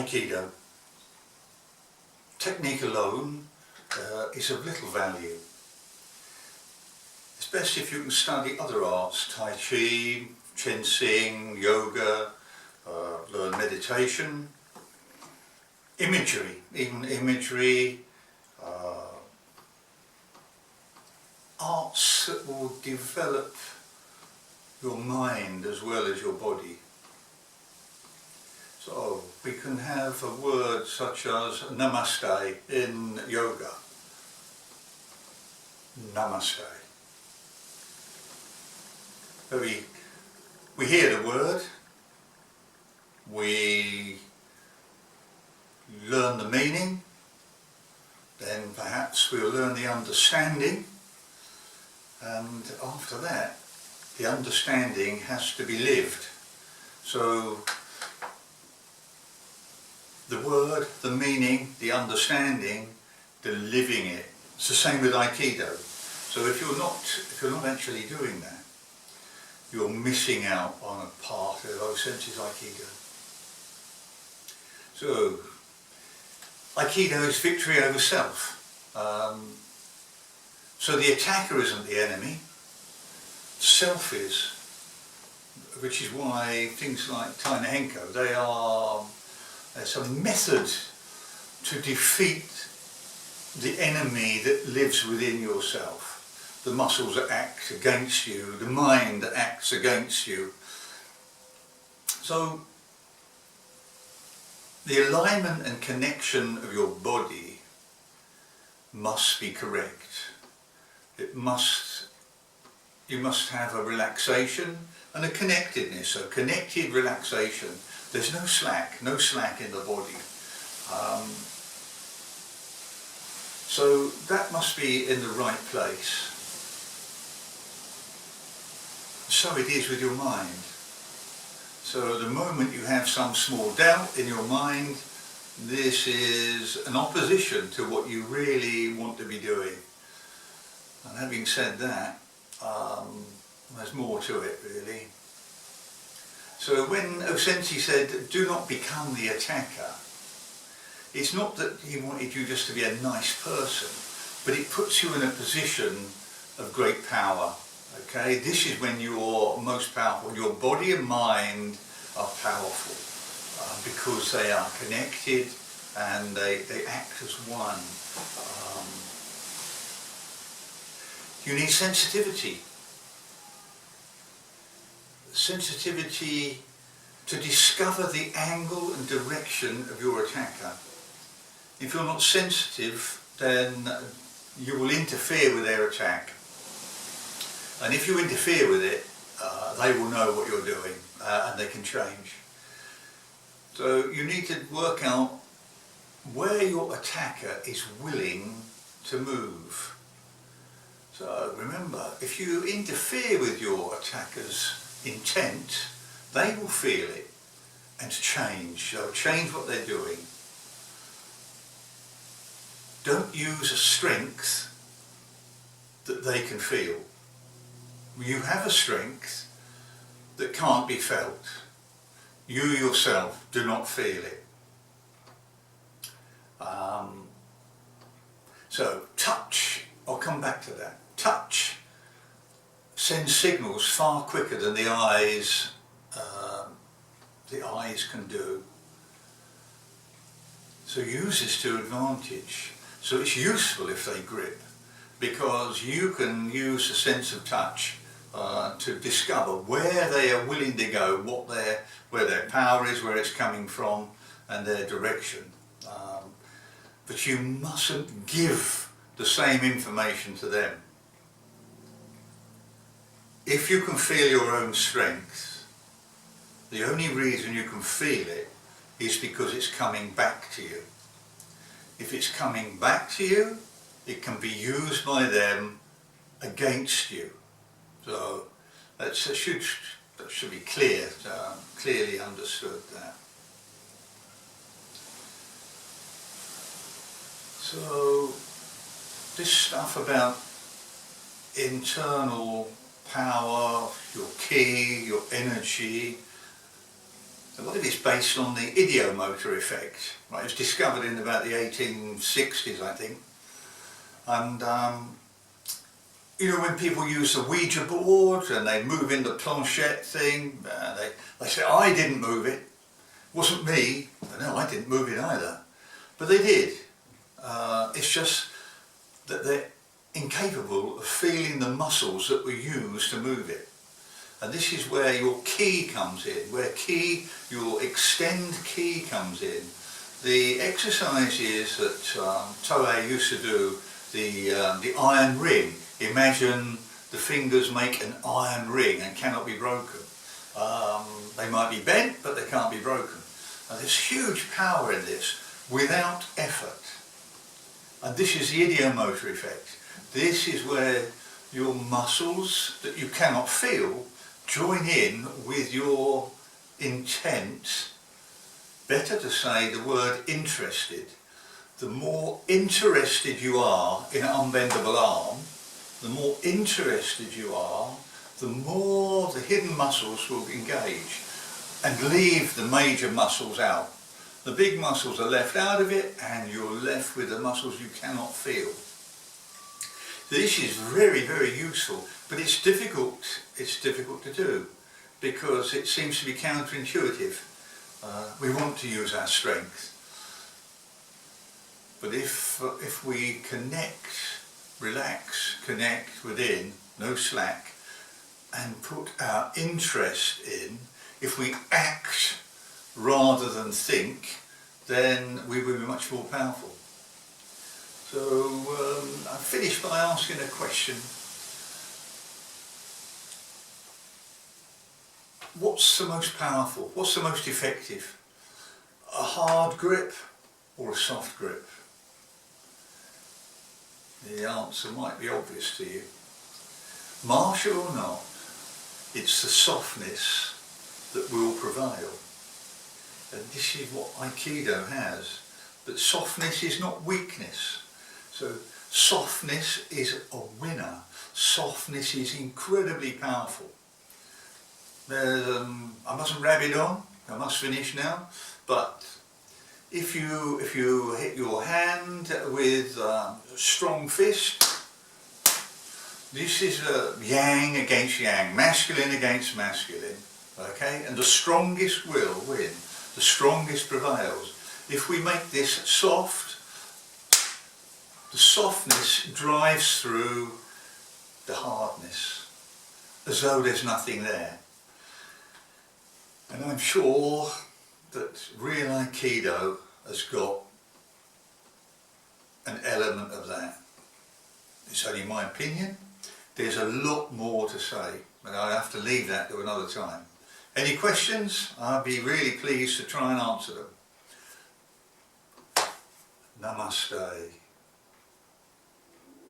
aikido. Technique alone is of little value. It's best if you can study other arts, tai chi, fencing, yoga, learn meditation, imagery, even imagery, arts that will develop your mind as well as your body. So we can have a word such as namaste in yoga. Namaste. We hear the word, we learn the meaning, then perhaps we'll learn the understanding, and after that the understanding has to be lived. So the word, the meaning, the understanding, the living it. It's the same with aikido. So if you're not actually doing that, you're missing out on a part of Osensi's aikido. So aikido is victory over self. So the attacker isn't the enemy, self is, which is why things like Tainahenko, it's a method to defeat the enemy that lives within yourself. The muscles that act against you, the mind that acts against you. So the alignment and connection of your body must be correct. You must have a relaxation and a connectedness. So connected relaxation. There's no slack in the body. So that must be in the right place. So it is with your mind. So the moment you have some small doubt in your mind, this is an opposition to what you really want to be doing. And having said that, there's more to it really. So when Osensi said, do not become the attacker, it's not that he wanted you just to be a nice person, but it puts you in a position of great power. Okay, this is when you're most powerful. Your body and mind are powerful because they are connected and they act as one. You need sensitivity. Sensitivity to discover the angle and direction of your attacker. If you're not sensitive, then you will interfere with their attack. And if you interfere with it, they will know what you're doing and they can change. So you need to work out where your attacker is willing to move. So remember, if you interfere with your attacker's intent, they will feel it and change. They'll change what they're doing. Don't use a strength that they can feel. You have a strength that can't be felt. You yourself do not feel it. So touch, I'll come back to that. Touch sends signals far quicker than the eyes can do. So use this to advantage. So it's useful if they grip, because you can use a sense of touch to discover where they are willing to go, where their power is, where it's coming from, and their direction. But you mustn't give the same information to them. If you can feel your own strength, the only reason you can feel it is because it's coming back to you. If it's coming back to you, it can be used by them against you. So that should be clear, clearly understood that. So this stuff about internal power, your ki, your energy, A lot of it's based on the ideomotor effect. Right? It was discovered in about the 1860s, I think. And you know, when people use the Ouija board and they move in the planchette thing, they say, I didn't move it. It wasn't me. No, I didn't move it either. But they did. It's just that they're incapable of feeling the muscles that were used to move it. And this is where your ki comes in, your extend ki comes in. The exercises that Toei used to do, the iron ring. Imagine the fingers make an iron ring and cannot be broken. They might be bent, but they can't be broken. And there's huge power in this without effort. And this is the ideomotor effect. This is where your muscles that you cannot feel join in with your intent. Better to say the word interested. The more interested you are in an unbendable arm, the more interested you are, the more the hidden muscles will engage and leave the major muscles out. The big muscles are left out of it and you're left with the muscles you cannot feel. So this is very, very useful, but it's difficult to do because it seems to be counterintuitive. We want to use our strength. But if we connect, relax, connect within, no slack, and put our interest in, if we act rather than think, then we will be much more powerful. So I finished by asking a question. What's the most powerful? What's the most effective? A hard grip or a soft grip? The answer might be obvious to you. Martial or not, it's the softness that will prevail. And this is what aikido has. But softness is not weakness. So softness is a winner. Softness is incredibly powerful. I mustn't rabid on, I must finish now, but if you hit your hand with a strong fist, this is yang against yang, masculine against masculine, okay? And the strongest will win, the strongest prevails. If we make this soft, the softness drives through the hardness, as though there's nothing there. And I'm sure that real aikido has got an element of that. It's only my opinion. There's a lot more to say, but I'll have to leave that to another time. Any questions? I'll be really pleased to try and answer them. Namaste.